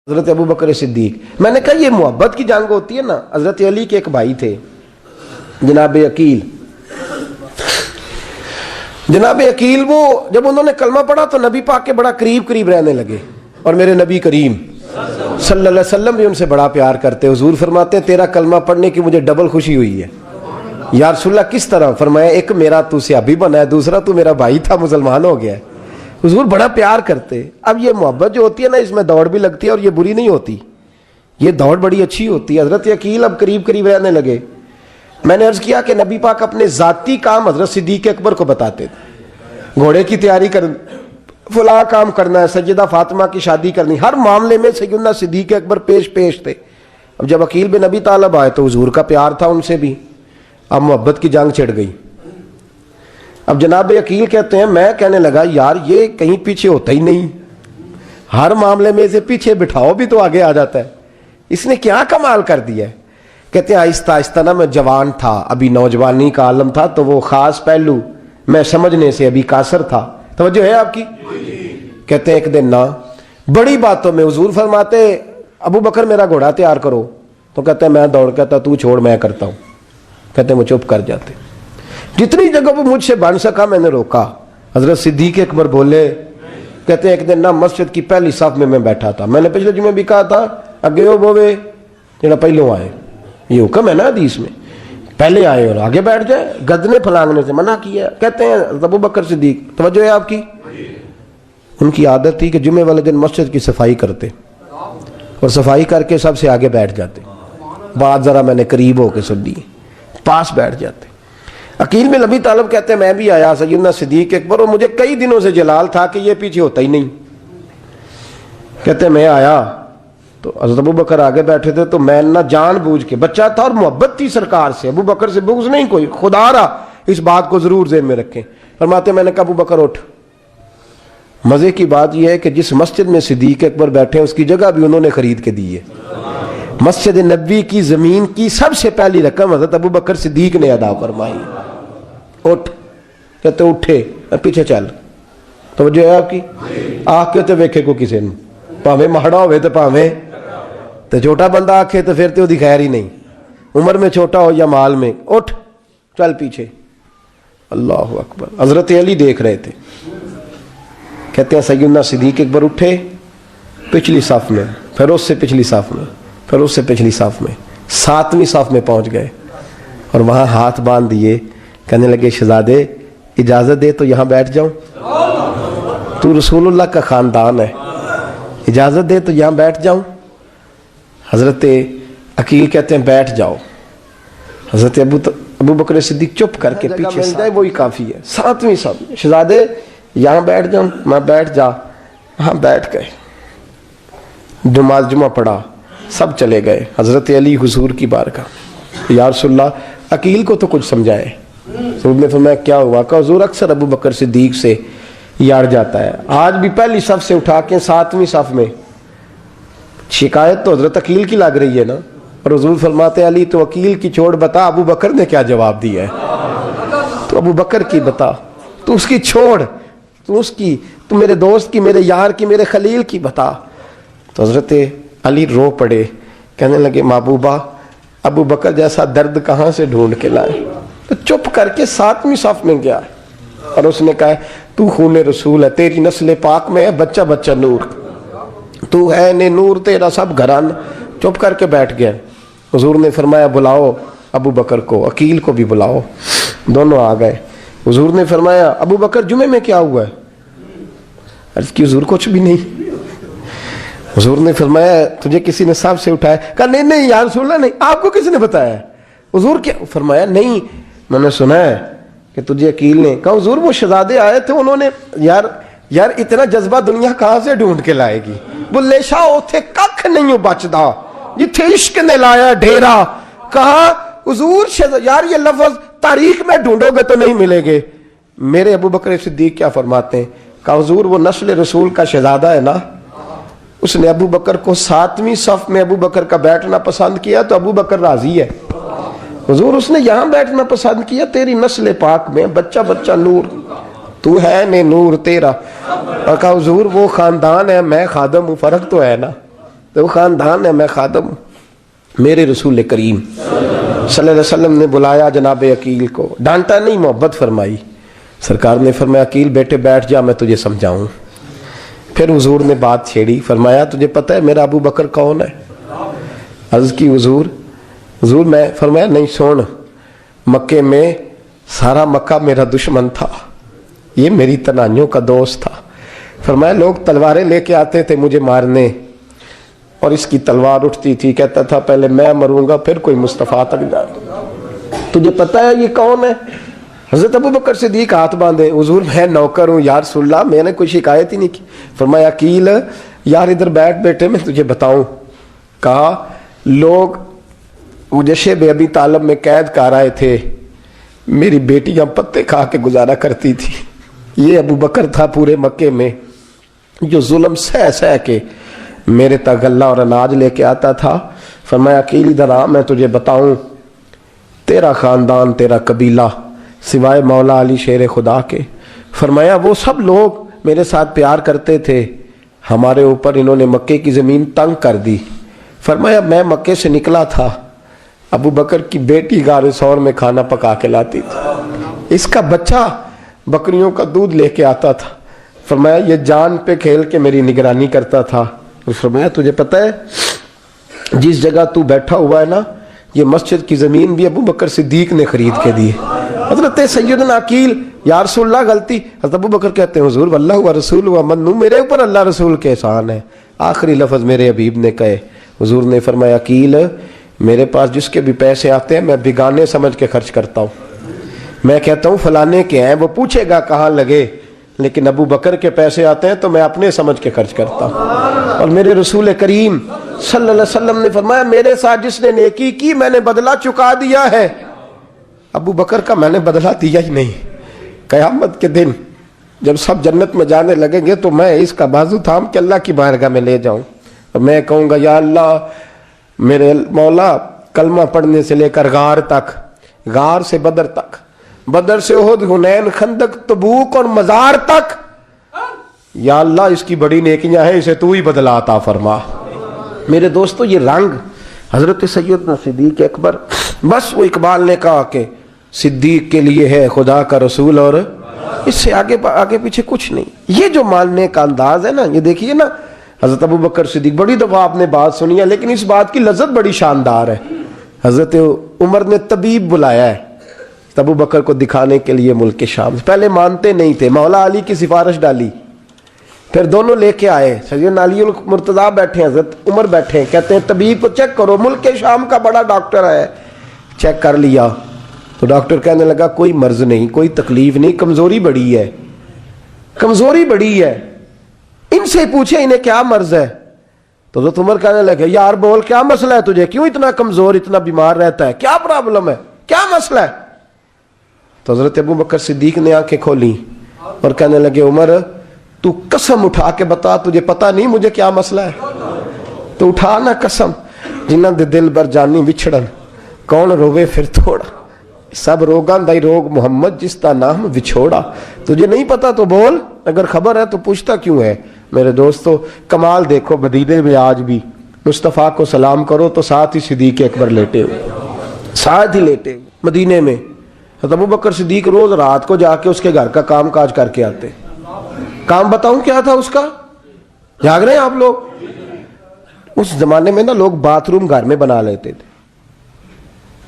حضرت ابو بکر صدیق. میں نے کہا یہ محبت کی جنگ ہوتی ہے نا. حضرت علی کے ایک بھائی تھے جناب عقیل. جناب عقیل وہ جب انہوں نے کلمہ پڑھا تو نبی پاک کے بڑا قریب رہنے لگے, اور میرے نبی کریم صلی اللہ علیہ وسلم بھی ان سے بڑا پیار کرتے. حضور فرماتے ہیں تیرا کلمہ پڑھنے کی مجھے ڈبل خوشی ہوئی ہے. یا رسول اللہ کس طرح؟ فرمایا ایک میرا تو صحابی بنا ہے, دوسرا تو میرا بھائی تھا مسلمان ہو گیا ہے. حضور بڑا پیار کرتے. اب یہ محبت جو ہوتی ہے نا, اس میں دوڑ بھی لگتی ہے اور یہ بری نہیں ہوتی, یہ دوڑ بڑی اچھی ہوتی ہے. حضرت عقیل اب قریب رہنے لگے. میں نے عرض کیا کہ نبی پاک اپنے ذاتی کام حضرت صدیق اکبر کو بتاتے تھے. گھوڑے کی تیاری کر, فلاں کام کرنا ہے, سیدہ فاطمہ کی شادی کرنی, ہر معاملے میں سیدنا صدیق اکبر پیش تھے. اب جب عقیل بن ابی طالب آئے تو حضور کا پیار تھا ان سے بھی. اب محبت کی جنگ چھڑ گئی. اب جناب عقیل کہتے ہیں میں کہنے لگا یار یہ کہیں پیچھے ہوتا ہی نہیں, ہر معاملے میں اسے پیچھے بٹھاؤ بھی تو آگے آ جاتا ہے. اس نے کیا کمال کر دیا ہے. کہتے ہیں آہستہ نا میں جوان تھا, ابھی نوجوانی کا عالم تھا, تو وہ خاص پہلو میں سمجھنے سے ابھی قاصر تھا. توجہ ہے آپ کی؟ کہتے ہیں ایک دن نا بڑی باتوں میں حضور فرماتے ابو بکر میرا گھوڑا تیار کرو, تو کہتے ہیں میں دوڑ, کہتا تو چھوڑ میں کرتا ہوں. کہتے ہیں وہ چپ کر جاتے. جتنی جگہ وہ مجھ سے بن سکا میں نے روکا. حضرت صدیق اکبر بولے, کہتے ہیں ایک دن نا مسجد کی پہلی صف میں بیٹھا تھا. میں نے پچھلے جمعے بھی کہا تھا اگے ہو بوے جڑا پہلوں آئے, یہ حکم ہے نا حدیث میں, پہلے آئے اور آگے بیٹھ جائے. گدنے پھلانگنے سے منع کیا. کہتے ہیں ابو بکر صدیق, توجہ ہے آپ کی, ان کی عادت تھی کہ جمعے والے دن مسجد کی صفائی کرتے اور صفائی کر کے سب سے آگے بیٹھ جاتے. بات ذرا میں نے قریب ہو کے سن لی, پاس بیٹھ جاتے. عقیل بن ابی طالب کہتے ہیں میں بھی آیا سیدنا صدیق اکبر, اور مجھے کئی دنوں سے جلال تھا کہ یہ پیچھے ہوتا ہی نہیں. کہتے ہیں میں آیا تو حضرت ابو بکر آگے بیٹھے تھے, تو میں نہ جان بوجھ کے, بچہ تھا اور محبت تھی سرکار سے, ابو بکر سے بغض نہیں کوئی, خدا رہا اس بات کو ضرور ذہن میں رکھیں. فرماتے میں نے کہا ابو بکر اٹھ. مزے کی بات یہ ہے کہ جس مسجد میں صدیق اکبر بیٹھے ہیں اس کی جگہ بھی انہوں نے خرید کے دی ہے. مسجد نبوی کی زمین کی سب سے پہلی رقم حضرت ابو بکر صدیق نے ادا فرمائی. اٹھ. کہتے اٹھے, پیچھے چل. توجہ ہے آپ کی؟ آنکھ کے تو ویکھے کو کسی نے, پاویں ماڑا ہوئے تو پاویں تو چھوٹا بندہ آکھے تو پھر تو دی خیر ہی نہیں, عمر میں چھوٹا ہو یا مال میں. اٹھ چل پیچھے. اللہ اکبر. حضرت علی دیکھ رہے تھے. کہتے ہیں سیدنا صدیق اکبر اٹھے, پچھلی صف میں, پھر اس سے پچھلی صف میں, پھر اس سے پچھلی صف میں, 7ویں صف میں پہنچ گئے اور وہاں ہاتھ باندھ دیے. کہنے لگے شہزادے اجازت دے تو یہاں بیٹھ جاؤں, تو رسول اللہ کا خاندان ہے, اجازت دے تو یہاں بیٹھ جاؤں. حضرت عقیل کہتے ہیں بیٹھ جاؤ. حضرت ابو بکر صدیق چپ کر کے پیچھے مل جائے وہی کافی ہے. 7ویں صف میں شہزادے یہاں بیٹھ جاؤں. میں بیٹھ جا. ہاں بیٹھ گئے. نماز جمعہ پڑھا, سب چلے گئے. حضرت علی حضور کی بارگاہ, یا رسول اللہ عقیل کو تو کچھ سمجھائے. حضور نے فرمایا کیا ہوا؟ کہ حضور اکثر ابو بکر صدیق سے یار جاتا ہے, آج بھی پہلی صف سے اٹھا کے 7ویں صف میں. شکایت تو حضرت عقیل کی لگ رہی ہے نا, اور حضور فرماتے علی تو عقیل کی چھوڑ, بتا ابو بکر نے کیا جواب دیا ہے. تو ابو بکر کی بتا, تو اس کی چھوڑ, تو اس کی, تو میرے دوست کی, میرے یار کی, میرے خلیل کی بتا. تو حضرت علی رو پڑے. کہنے لگے محبوبہ ابو بکر جیسا درد کہاں سے ڈھونڈ کے لائے. تو چپ کر کے 7ویں صف میں گیا اور اس نے کہا تو خون رسول ہے, تیری نسل پاک میں ہے بچہ بچہ نور, تو ہے نے نور تیرا سب گھران. چپ کر کے بیٹھ گیا. حضور نے فرمایا بلاؤ ابو بکر کو, عقیل کو بھی بلاؤ. دونوں آ گئے. حضور نے فرمایا ابو بکر جمعے میں کیا ہوا ہے؟ عرض کی حضور کچھ بھی نہیں. حضور نے فرمایا تجھے کسی نے صاحب سے اٹھایا؟ کہا نہیں یا رسول اللہ نہیں. آپ کو کسی نے بتایا؟ حضور کیا؟ فرمایا نہیں میں نے سنا ہے کہ تجھے عقیل نے. کہا حضور وہ شہزادے آئے تھے, انہوں نے یار اتنا جذبہ دنیا کہاں سے ڈھونڈ کے لائے گی. بلے شاہ اوتھے ککھ نہیں بچدا جتھے عشق نے لایا ڈھیرا. کہا حضور یار یہ لفظ تاریخ میں ڈھونڈو گے تو نہیں ملے گے. میرے ابو بکر صدیق کیا فرماتے ہیں؟ کہا حضور وہ نسل رسول کا شہزادہ ہے نا, اس نے ابو بکر کو 7ویں صف میں ابو بکر کا بیٹھنا پسند کیا تو ابو بکر راضی ہے. حضور اس نے یہاں بیٹھنا پسند کیا, تیری نسل پاک میں بچہ بچہ نور, تو ہے نے نور تیرا. اور کہا حضور وہ خاندان ہے, میں خادم ہوں, فرق تو ہے نا. تو وہ خاندان ہے، میں خادم ہوں۔ میرے رسول کریم صلی اللہ علیہ وسلم نے بلایا جناب عقیل کو، ڈانٹا نہیں، محبت فرمائی۔ سرکار نے فرمایا عقیل بیٹے بیٹھ جا، میں تجھے سمجھاؤں۔ پھر حضور نے بات چھیڑی، فرمایا تجھے پتہ ہے میرا ابو بکر کون ہے؟ عرض کی حضور میں، فرمایا نہیں سن، مکے میں سارا مکہ میرا دشمن تھا، یہ میری تنائیوں کا دوست تھا۔ فرمایا لوگ تلواریں لے کے آتے تھے مجھے مارنے، اور اس کی تلوار اٹھتی تھی، کہتا تھا پہلے میں مروں گا پھر کوئی مصطفیٰ تک جائے۔ تجھے پتہ ہے یہ کون ہے؟ حضرت ابو بکر صدیق ہاتھ باندھے، حضور میں نوکر ہوں یا رسول اللہ، میں نے کوئی شکایت ہی نہیں کی۔ فرمایا عقیل یار ادھر بیٹھ بیٹے، میں تجھے بتاؤں۔ کہا لوگ مجھے شیب ابی طالب میں قید کر آئے تھے، میری بیٹیاں پتے کھا کے گزارا کرتی تھی۔ یہ ابو بکر تھا پورے مکے میں جو ظلم سہ سہ کے میرے تک غلہ اور اناج لے کے آتا تھا۔ فرمایا عقیل ادھر آ، میں تجھے بتاؤں، تیرا خاندان تیرا قبیلہ سوائے مولا علی شیر خدا کے، فرمایا وہ سب لوگ میرے ساتھ پیار کرتے تھے، ہمارے اوپر انہوں نے مکے کی زمین تنگ کر دی۔ فرمایا میں مکے سے نکلا تھا، ابو بکر کی بیٹی غار ثور میں کھانا پکا کے لاتی تھی، اس کا بچہ بکریوں کا دودھ لے کے آتا تھا۔ فرمایا یہ جان پہ کھیل کے میری نگرانی کرتا تھا۔ فرمایا تجھے پتہ ہے جس جگہ تو بیٹھا ہوا ہے نا، یہ مسجد کی زمین بھی ابو بکر صدیق نے خرید کے دی۔ حضرت سیدنا عقیل یا رسول اللہ غلطی، حضرت ابو بکر کہتے ہیں حضور واللہ و رسول و منو، میرے اوپر اللہ رسول کے احسان ہے۔ آخری لفظ میرے حبیب نے کہے، حضور نے فرمایا عقیل میرے پاس جس کے بھی پیسے آتے ہیں میں بگانے سمجھ کے خرچ کرتا ہوں، میں کہتا ہوں فلانے کے ہیں، وہ پوچھے گا کہاں لگے، لیکن ابو بکر کے پیسے آتے ہیں تو میں اپنے سمجھ کے خرچ کرتا ہوں۔ اور میرے رسول کریم صلی اللہ علیہ وسلم نے فرمایا میرے ساتھ جس نے نیکی کی میں نے بدلہ چکا دیا ہے، ابو بکر کا میں نے بدلہ دیا ہی نہیں۔ قیامت کے دن جب سب جنت میں جانے لگیں گے تو میں اس کا بازو تھام کے اللہ کی بارگاہ میں لے جاؤں اور میں کہوں گا یا اللہ میرے مولا، کلمہ پڑھنے سے لے کر غار تک، غار سے بدر تک، بدر سے احد، حنین، خندق، تبوک اور مزار تک، یا اللہ اس کی بڑی نیکیاں ہیں، اسے تو ہی بدلا عطا فرما۔ میرے دوستو یہ رنگ حضرت سیدنا صدیق اکبر، بس وہ اقبال نے کہا کہ صدیق کے لیے ہے خدا کا رسول اور اس سے آگے پیچھے کچھ نہیں۔ یہ جو ماننے کا انداز ہے نا، یہ دیکھیے نا، حضرت ابو بکر صدیق، بڑی دفعہ آپ نے بات سنی ہے لیکن اس بات کی لذت بڑی شاندار ہے۔ حضرت عمر نے طبیب بلایا ہے ابو بکر کو دکھانے کے لیے ملک شام، پہلے مانتے نہیں تھے، مولا علی کی سفارش ڈالی، پھر دونوں لے کے آئے، سیدنا علی المرتضیٰ بیٹھے ہیں، حضرت عمر بیٹھے ہیں، کہتے ہیں طبیب کو چیک کرو، ملک شام کا بڑا ڈاکٹر ہے۔ چیک کر لیا تو ڈاکٹر کہنے لگا کوئی مرض نہیں، کوئی تکلیف نہیں، کمزوری بڑی ہے، کمزوری بڑی ہے، ان سے پوچھے انہیں کیا مرض ہے۔ تو حضرت عمر کہنے لگے یار بول کیا مسئلہ ہے تجھے، کیوں اتنا کمزور، اتنا بیمار رہتا ہے، کیا پرابلم ہے، کیا مسئلہ ہے؟ تو حضرت ابو بکر صدیق نے آنکھیں کھولی اور کہنے لگے عمر تو قسم اٹھا کے بتا، تجھے پتا نہیں مجھے کیا مسئلہ ہے؟ تو اٹھا نا قسم، جنہ دے دل بر جانی وچھڑن، کون روے پھر تھوڑا، سب روگاں دائی روگ محمد جس کا نام وچھوڑا۔ تجھے نہیں پتا تو بول، اگر خبر ہے تو پوچھتا کیوں ہے؟ میرے دوستو کمال دیکھو، مدینے میں آج بھی مصطفیٰ کو سلام کرو تو ساتھ ہی صدیق اکبر لیٹے ہوئے، ساتھ ہی لیٹے ہوئے مدینے میں۔ ابو بکر صدیق روز رات کو جا کے اس کے گھر کا کام کاج کر کے آتے۔ کام بتاؤں کیا تھا اس کا؟ جاگ رہے ہیں آپ لوگ؟ اس زمانے میں نا لوگ باتھ روم گھر میں بنا لیتے تھے،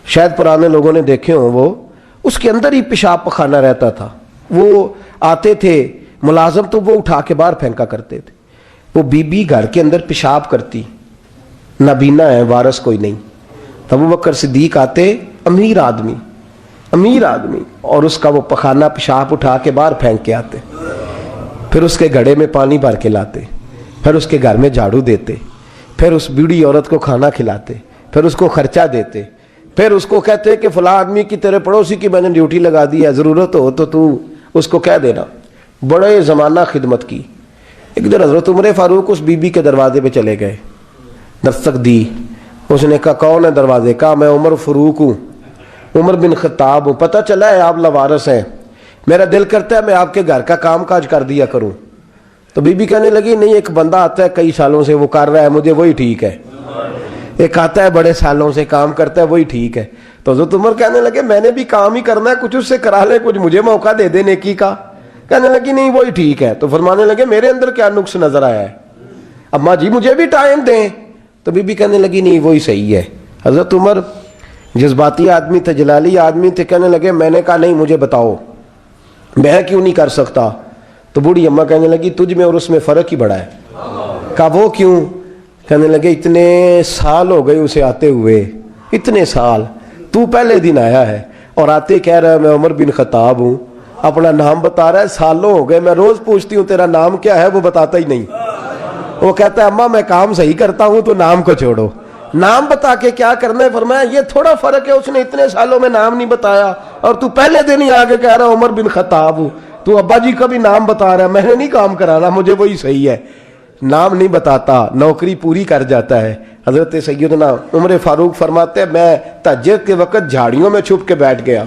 شاید پرانے لوگوں نے دیکھے ہوں، وہ اس کے اندر ہی پیشاب پخانا رہتا تھا، وہ آتے تھے ملازم تو وہ اٹھا کے باہر پھینکا کرتے تھے، وہ بی بی گھر کے اندر پیشاب کرتی، نابینا ہے، وارث کوئی نہیں، ابو بکر صدیق آتے، امیر آدمی، اور اس کا وہ پخانا پیشاب اٹھا کے باہر پھینک کے آتے، پھر اس کے گھڑے میں پانی بھر کے لاتے، پھر اس کے گھر میں جھاڑو دیتے، پھر اس بوڑھی عورت کو کھانا کھلاتے، پھر اس کو خرچہ دیتے، پھر اس کو کہتے کہ فلاں آدمی کی تیرے پڑوسی کی میں نے ڈیوٹی لگا دی ہے، ضرورت ہو تو اس کو کہہ دینا۔ بڑے زمانہ خدمت کی۔ ایک دن حضرت عمر فاروق اس بی بی کے دروازے پہ چلے گئے، دستک دی، اس نے کہا کون ہے دروازے؟ کہا میں عمر فاروق ہوں، عمر بن خطاب ہوں، پتہ چلا ہے آپ لوارث ہیں، میرا دل کرتا ہے میں آپ کے گھر کا کام کاج کر دیا کروں۔ تو بی بی کہنے لگی نہیں، ایک بندہ آتا ہے کئی سالوں سے وہ کر رہا ہے مجھے وہی ٹھیک ہے، ایک آتا ہے بڑے سالوں سے کام کرتا ہے وہی ٹھیک ہے۔ تو حضرت عمر کہنے لگے میں نے بھی کام ہی کرنا ہے، کچھ اس سے کرا لے، کچھ مجھے موقع دے دے نیکی کا۔ کہنے لگی نہیں وہی ٹھیک ہے۔ تو فرمانے لگے میرے اندر کیا نقص نظر آیا ہے، اماں جی مجھے بھی ٹائم دیں۔ تو بی بی کہنے لگی نہیں وہی صحیح ہے۔ حضرت عمر جذباتی آدمی تھے، جلالی آدمی تھے، کہنے لگے میں نے کہا نہیں مجھے بتاؤ میں کیوں نہیں کر سکتا۔ تو بوڑھی اماں کہنے لگی تجھ میں اور اس میں فرق ہی بڑا ہے۔ کہا وہ کیوں؟ کہنے لگے اتنے سال ہو گئے اسے آتے ہوئے، اتنے سال، تو پہلے دن آیا ہے اور آتے کہہ رہا ہے میں عمر بن خطاب ہوں، اپنا نام بتا رہا ہے، سالوں ہو گئے میں روز پوچھتی ہوں تیرا نام کیا ہے، وہ بتاتا ہی نہیں۔ وہ کہتا ہے اماں میں کام صحیح کرتا ہوں تو نام کو چھوڑو، نام بتا کے کیا کرنا ہے۔ فرمایا یہ تھوڑا فرق ہے، اس نے اتنے سالوں میں نام نہیں بتایا اور تو پہلے دن ہی آگے کہہ رہا عمر بن خطاب ہوں، تو ابا جی کا بھی نام بتا رہا ہے، میں نے نہیں کام کرانا، مجھے وہی صحیح ہے۔ نام نہیں بتاتا، نوکری پوری کر جاتا ہے۔ حضرت سیدنا عمر فاروق فرماتے ہیں میں تہجد کے وقت جھاڑیوں میں چھپ کے بیٹھ گیا،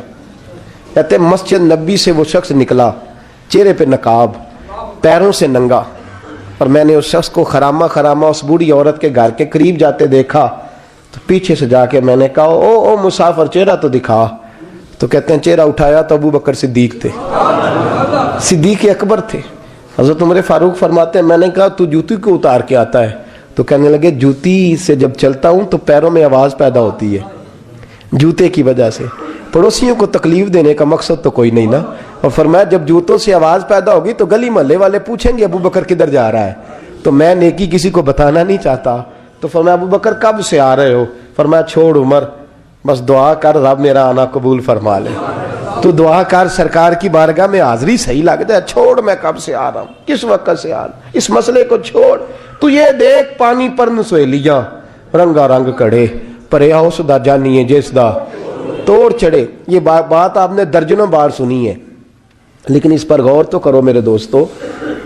کہتے ہیں مسجد نبی سے وہ شخص نکلا، چہرے پہ نقاب، پیروں سے ننگا، اور میں نے اس شخص کو خرامہ خرامہ اس بوڑھی عورت کے گھر کے قریب جاتے دیکھا، تو پیچھے سے جا کے میں نے کہا او مسافر چہرہ تو دکھا۔ تو کہتے ہیں چہرہ اٹھایا تو ابو بکر صدیق تھے، صدیق اکبر تھے۔ حضرت عمر فاروق فرماتے ہیں میں نے کہا تو جوتی کو اتار کے آتا ہے؟ تو کہنے لگے جوتی سے جب چلتا ہوں تو پیروں میں آواز پیدا ہوتی ہے جوتے کی وجہ سے، پڑوسیوں کو تکلیف دینے کا مقصد تو کوئی نہیں نا۔ اور فرمایا جب جوتوں سے آواز پیدا ہوگی تو گلی محلے والے پوچھیں گے ابو بکر کدھر جا رہا ہے، تو میں نیکی کسی کو بتانا نہیں چاہتا۔ تو فرمایا ابو بکر کب سے آ رہے ہو؟ فرمایا چھوڑ عمر، بس دعا کر رب میرا آنا قبول فرما لے، تو دعا کر سرکار کی بارگاہ میں حاضری صحیح لگ جائے، چھوڑ میں کب سے آ رہا ہوں، کس وقت سے آ رہا ہوں، اس مسئلے کو چھوڑ، تو یہ دیکھ پانی پر نسویلیاں رنگا رنگ کڑے پرے اس دا جانیے جس دا توڑ چڑھے۔ یہ بات آپ نے درجنوں بار سنی ہے، لیکن اس پر غور تو کرو میرے دوستو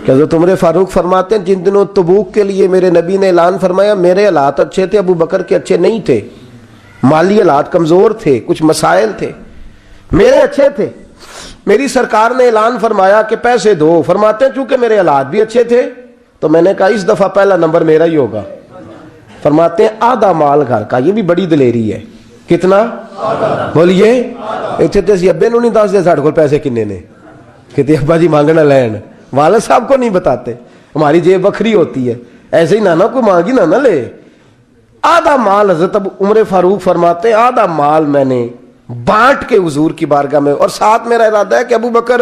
کہ حضرت عمر فاروق فرماتے ہیں جن دنوں تبوک کے لیے میرے نبی نے اعلان فرمایا میرے حالات اچھے تھے، ابو بکر کے اچھے نہیں تھے، مالی حالات کمزور تھے، کچھ مسائل تھے، میرے اچھے تھے۔ میری سرکار نے اعلان فرمایا کہ پیسے دو، فرماتے ہیں چونکہ میرے حالات بھی اچھے تھے تو میں نے کہا اس دفعہ پہلا نمبر میرا ہی ہوگا۔ فرماتے ہیں آدھا مال گھر کا، یہ بھی بڑی دلیری ہے۔ کتنا؟ بولیے اتنے سی ابے نو نہیں دس دے ساڑھے کو پیسے کنے نے، کہتے ابا جی مانگنا لین، والد صاحب کو نہیں بتاتے، ہماری جیب بکھری ہوتی ہے، ایسے ہی نانا کوئی مانگی نہ لے۔ آدھا مال حضرت عمر فاروق فرماتے ہیں آدھا مال میں نے بانٹ کے حضور کی بارگاہ میں، اور ساتھ میرا ارادہ ہے کہ ابو بکر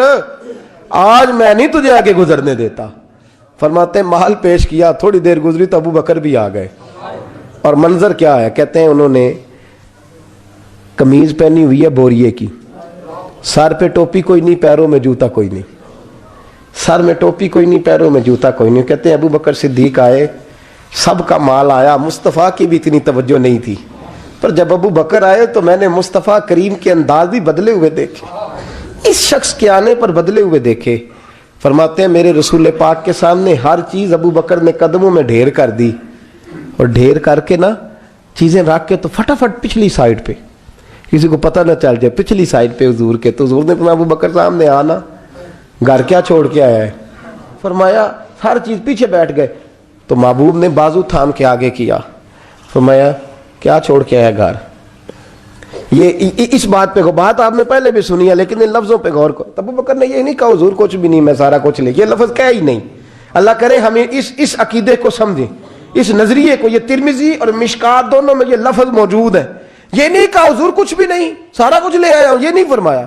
آج میں نہیں تجھے آگے گزرنے دیتا۔ فرماتے ہیں مال پیش کیا، تھوڑی دیر گزری تو ابو بکر بھی آ گئے، اور منظر کیا ہے؟ کہتے ہیں انہوں نے قمیض پہنی ہوئی ہے بوریے کی، سر پہ ٹوپی کوئی نہیں، پیروں میں جوتا کوئی نہیں، سر میں ٹوپی کوئی نہیں، پیروں میں جوتا کوئی نہیں۔ کہتے ہیں ابو بکر صدیق آئے، سب کا مال آیا، مصطفیٰ کی بھی اتنی توجہ نہیں تھی، پر جب ابو بکر آئے تو میں نے مصطفیٰ کریم کے انداز بھی بدلے ہوئے دیکھے، اس شخص کے آنے پر بدلے ہوئے دیکھے۔ فرماتے ہیں میرے رسول پاک کے سامنے ہر چیز ابو بکر نے قدموں میں ڈھیر کر دی، اور ڈھیر کر کے نا چیزیں رکھ کے تو فٹافٹ پچھلی سائڈ پہ، کسی کو پتہ نہ چل جائے، پچھلی سائڈ پہ حضور کے۔ تو حضور نے فرمایا ابو بکر سامنے آنا، گھر کیا چھوڑ کے آیا ہے؟ فرمایا ہر چیز، پیچھے بیٹھ گئے۔ تو محبوب نے بازو تھام کے آگے کیا، فرمایا کیا چھوڑ کے آیا گھر؟ یہ اس بات پہ بات آپ نے پہلے بھی سنی ہے، لیکن ان لفظوں پہ غور کرو۔ ابو بکر نے یہ نہیں کہا حضور کچھ بھی نہیں میں سارا کچھ لے، یہ لفظ کہا ہی نہیں۔ اللہ کرے ہمیں اس عقیدے کو سمجھیں، اس نظریے کو۔ یہ ترمذی اور مشکات دونوں میں یہ لفظ موجود ہے۔ یہ نہیں کہا حضور کچھ بھی نہیں سارا کچھ لے آیا ہوں، یہ نہیں فرمایا۔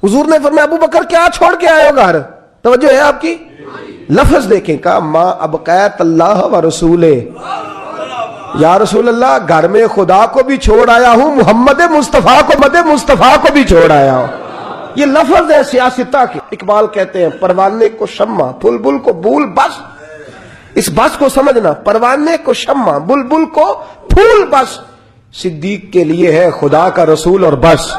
حضور نے فرمایا ابو بکر کیا چھوڑ کے آئے ہو گھر؟ توجہ ہے آپ کی؟ لفظ دیکھیں، کہا ما ابقیت اللہ و رسولہ، یا رسول اللہ گھر میں خدا کو بھی چھوڑ آیا ہوں، محمد مصطفیٰ کو، مد مصطفیٰ کو بھی چھوڑ آیا ہوں۔ یہ لفظ ہے سیاستہ کے۔ اقبال کہتے ہیں پروانے کو شمع بلبل کو بھول بس، اس بس کو سمجھنا، پروانے کو شمع بلبل کو پھول بس، صدیق کے لیے ہے خدا کا رسول اور بس۔